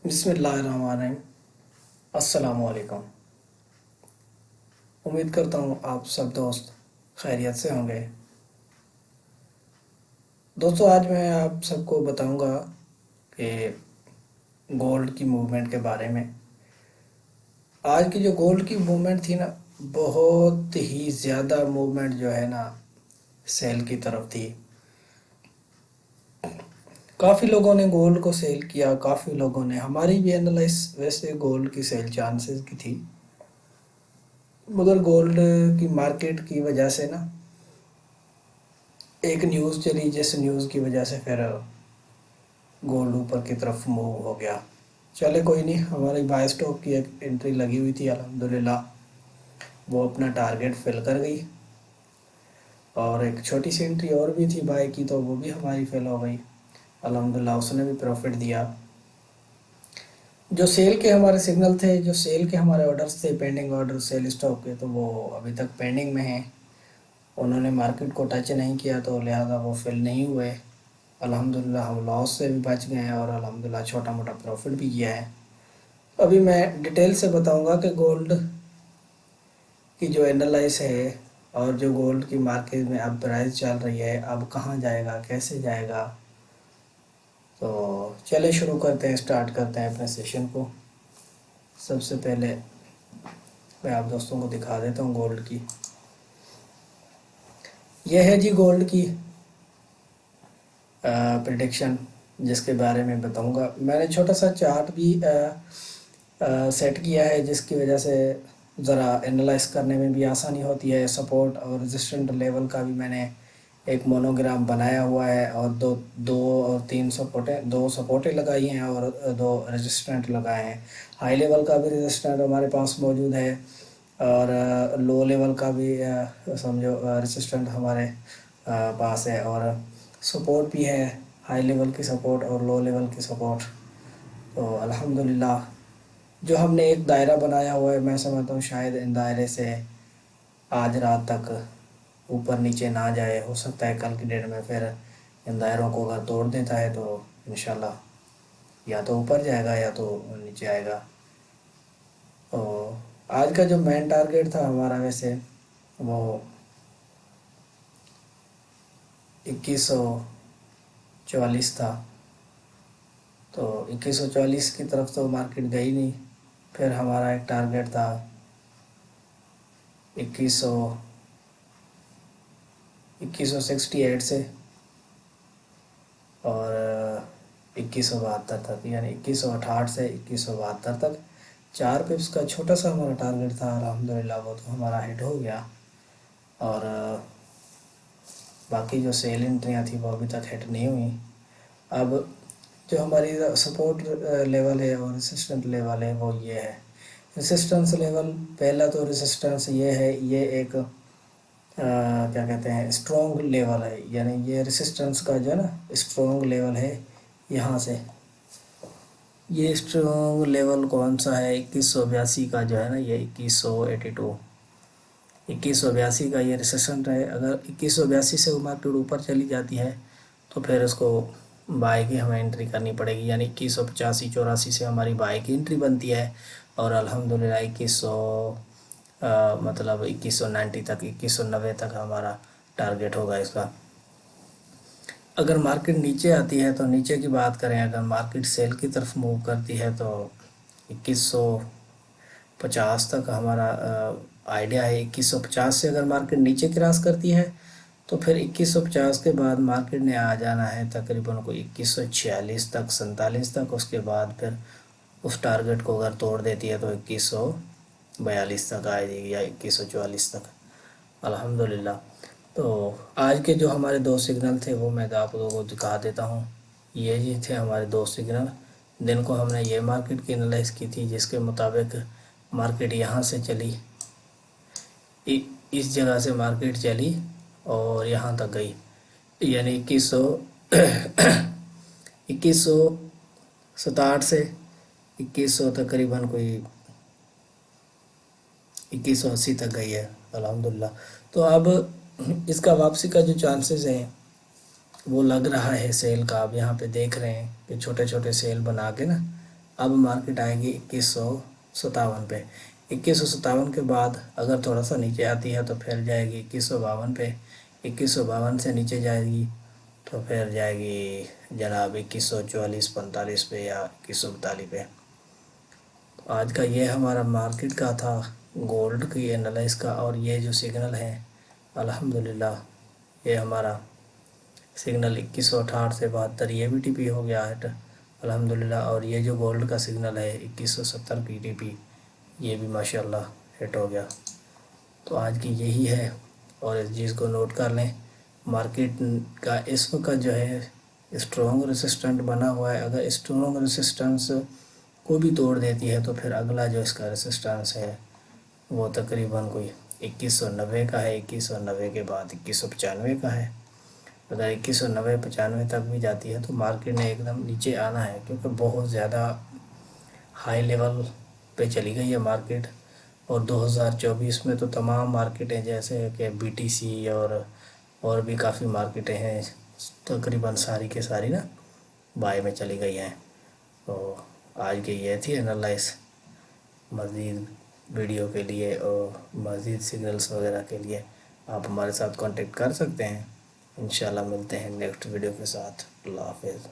بسم اللہ الرحمن الرحیم۔ السلام علیکم۔ امید کرتا ہوں آپ سب دوست خیریت سے ہوں گے۔ دوستو، آج میں آپ سب کو بتاؤں گا کہ گولڈ کی موومنٹ کے بارے میں۔ آج کی جو گولڈ کی موومنٹ تھی نا، بہت ہی زیادہ موومنٹ جو ہے نا سیل کی طرف تھی۔ کافی لوگوں نے گولڈ کو سیل کیا، کافی لوگوں نے، ہماری بھی اینالائز ویسے گولڈ کی سیل چانسز کی تھی، مگر گولڈ کی مارکیٹ کی وجہ سے نا ایک نیوز چلی، جس نیوز کی وجہ سے پھر گولڈ اوپر کی طرف موو ہو گیا۔ چلے کوئی نہیں، ہماری بائی سٹاک کی ایک انٹری لگی ہوئی تھی، الحمدللہ وہ اپنا ٹارگیٹ فل کر گئی، اور ایک چھوٹی سی انٹری اور بھی تھی بائی کی، تو وہ بھی ہماری فل ہو گئی، الحمدللہ اس نے بھی پروفٹ دیا۔ جو سیل کے ہمارے سگنل تھے، جو سیل کے ہمارے آرڈرز تھے، پینڈنگ آرڈر سیل اسٹاک کے، تو وہ ابھی تک پینڈنگ میں ہیں، انہوں نے مارکیٹ کو ٹچ نہیں کیا، تو لہٰذا وہ فل نہیں ہوئے۔ الحمدللہ ہم لاس سے بھی بچ گئے ہیں، اور الحمدللہ چھوٹا موٹا پروفٹ بھی کیا ہے۔ ابھی میں ڈیٹیل سے بتاؤں گا کہ گولڈ کی جو اینالائز ہے، اور جو گولڈ کی مارکیٹ میں اب پرائز چل رہی ہے، اب کہاں جائے گا، کیسے جائے گا۔ تو چلے شروع کرتے ہیں، سٹارٹ کرتے ہیں اپنے سیشن کو۔ سب سے پہلے میں آپ دوستوں کو دکھا دیتا ہوں گولڈ کی۔ یہ ہے جی گولڈ کی پریڈکشن، جس کے بارے میں بتاؤں گا۔ میں نے چھوٹا سا چارٹ بھی سیٹ کیا ہے، جس کی وجہ سے ذرا انالائز کرنے میں بھی آسانی ہوتی ہے۔ سپورٹ اور ریزسٹنٹ لیول کا بھی میں نے ایک مونوگرام بنایا ہوا ہے، اور دو اور تین دو سپورٹیں لگائی ہیں، اور دو ریزسٹنٹ لگائے ہیں۔ ہائی لیول کا بھی ریزسٹنٹ ہمارے پاس موجود ہے، اور لو لیول کا بھی سمجھو ریزسٹنٹ ہمارے پاس ہے، اور سپورٹ بھی ہے، ہائی لیول کی سپورٹ اور لو لیول کی سپورٹ۔ تو الحمدللہ جو ہم نے ایک دائرہ بنایا ہوا ہے، میں سمجھتا ہوں شاید ان دائرے سے آج رات تک اوپر نیچے نہ جائے، ہو سکتا ہے کل کی ڈیٹ میں پھر ان دائروں کو اگر توڑ دیتا ہے تو انشاءاللہ یا تو اوپر جائے گا یا تو نیچے آئے گا۔ تو آج کا جو مین ٹارگیٹ تھا ہمارا، ویسے وہ 2144 تھا، تو 2144 کی طرف تو مارکیٹ گئی نہیں۔ پھر ہمارا ایک ٹارگیٹ تھا 2168 سے، اور 2172 تک، یعنی 2168 سے 2172 تک 4 پپس کا چھوٹا سا ہمارا ٹارگیٹ تھا۔ الحمدللہ وہ تو ہمارا ہٹ ہو گیا، اور باقی جو سیل انٹریاں تھیں وہ ابھی تک ہٹ نہیں ہوئی۔ اب جو ہماری سپورٹ لیول ہے اور ریسسٹنٹ لیول ہے، وہ یہ ہے۔ ریسسٹنس لیول، پہلا تو ریسسٹنس یہ ہے، یہ ایک کیا کہتے ہیں، اسٹرونگ لیول ہے، یعنی یہ ریسسٹنس کا جو ہے نا اسٹرونگ لیول ہے۔ یہاں سے یہ اسٹرونگ لیول کون سا ہے؟ 2182 کا جو ہے نا، یہ 2182 کا یہ ریسسٹنٹ ہے۔ اگر 2182 سے مارکیٹ اوپر چلی جاتی ہے تو پھر اس کو بائی کی ہمیں انٹری کرنی پڑے گی، یعنی 2185-84 سے ہماری بائی کی انٹری بنتی ہے، اور الحمدللہ 2190 تک، 2190 تک ہمارا ٹارگیٹ ہوگا اس کا۔ اگر مارکیٹ نیچے آتی ہے تو نیچے کی بات کریں، اگر مارکیٹ سیل کی طرف موو کرتی ہے تو 2150 تک ہمارا آئیڈیا ہے۔ 2150 سے اگر مارکیٹ نیچے کراس کرتی ہے تو پھر 2150 کے بعد مارکیٹ نے آ جانا ہے تقریباً کوئی 2146 تک، 47 تک۔ اس کے بعد پھر اس ٹارگیٹ کو اگر توڑ دیتی ہے تو 2142 تک آ جائے گی، یا 2144 تک، الحمدللہ۔ تو آج کے جو ہمارے دو سگنل تھے وہ میں آپ لوگوں کو دکھا دیتا ہوں۔ یہ جی تھے ہمارے دو سگنل، دن کو ہم نے یہ مارکیٹ کی انالائز کی تھی، جس کے مطابق مارکیٹ یہاں سے چلی، اس جگہ سے مارکیٹ چلی اور یہاں تک گئی، یعنی 2167 سے 2100 تقریباً کوئی 2180 تک گئی ہے، الحمدللہ۔ تو اب اس کا واپسی کا جو چانسز ہیں وہ لگ رہا ہے سیل کا۔ اب یہاں پہ دیکھ رہے ہیں کہ چھوٹے چھوٹے سیل بنا کے نا اب مارکیٹ آئے گی 2157 پہ. 2157 کے بعد اگر تھوڑا سا نیچے آتی ہے تو پھر جائے گی 2152 پہ. 2152 سے نیچے جائے گی تو پھر جائے گی جناب 2144-45 پہ یا 2142 پہ. آج کا یہ ہمارا مارکیٹ کا تھا گولڈ کی اینالائز کا. اور یہ جو سگنل ہے الحمدللہ یہ ہمارا سگنل 2168 سے 72 یہ بھی ٹی پی ہو گیا ہے الحمدللہ. اور یہ جو گولڈ کا سگنل ہے 2170 پی ٹی پی یہ بھی ماشاءاللہ ہٹ ہو گیا. تو آج کی یہی ہے اور اس چیز کو نوٹ کر لیں. مارکیٹ کا اس وقت جو ہے اسٹرانگ ریسسٹنٹ بنا ہوا ہے. اگر اسٹرانگ ریسسٹنس کو بھی توڑ دیتی ہے تو پھر اگلا جو اس کا ریسسٹنس ہے وہ تقریباً کوئی 2190 کا ہے. 2190 کے بعد 2195 کا ہے. اگر 2190-95 تک بھی جاتی ہے تو مارکیٹ نے ایک دم نیچے آنا ہے کیونکہ بہت زیادہ ہائی لیول پہ چلی گئی ہے مارکیٹ. اور 2024 میں تو تمام مارکیٹیں جیسے کہ بی ٹی سی اور بھی کافی مارکیٹیں ہیں تقریباً ساری کے ساری نا بائی میں چلی گئی ہیں. تو آج کی یہ تھی انالائز. مزید ویڈیو کے لیے اور مزید سگنلز وغیرہ کے لیے آپ ہمارے ساتھ کانٹیکٹ کر سکتے ہیں. انشاءاللہ ملتے ہیں نیکسٹ ویڈیو کے ساتھ. اللہ حافظ.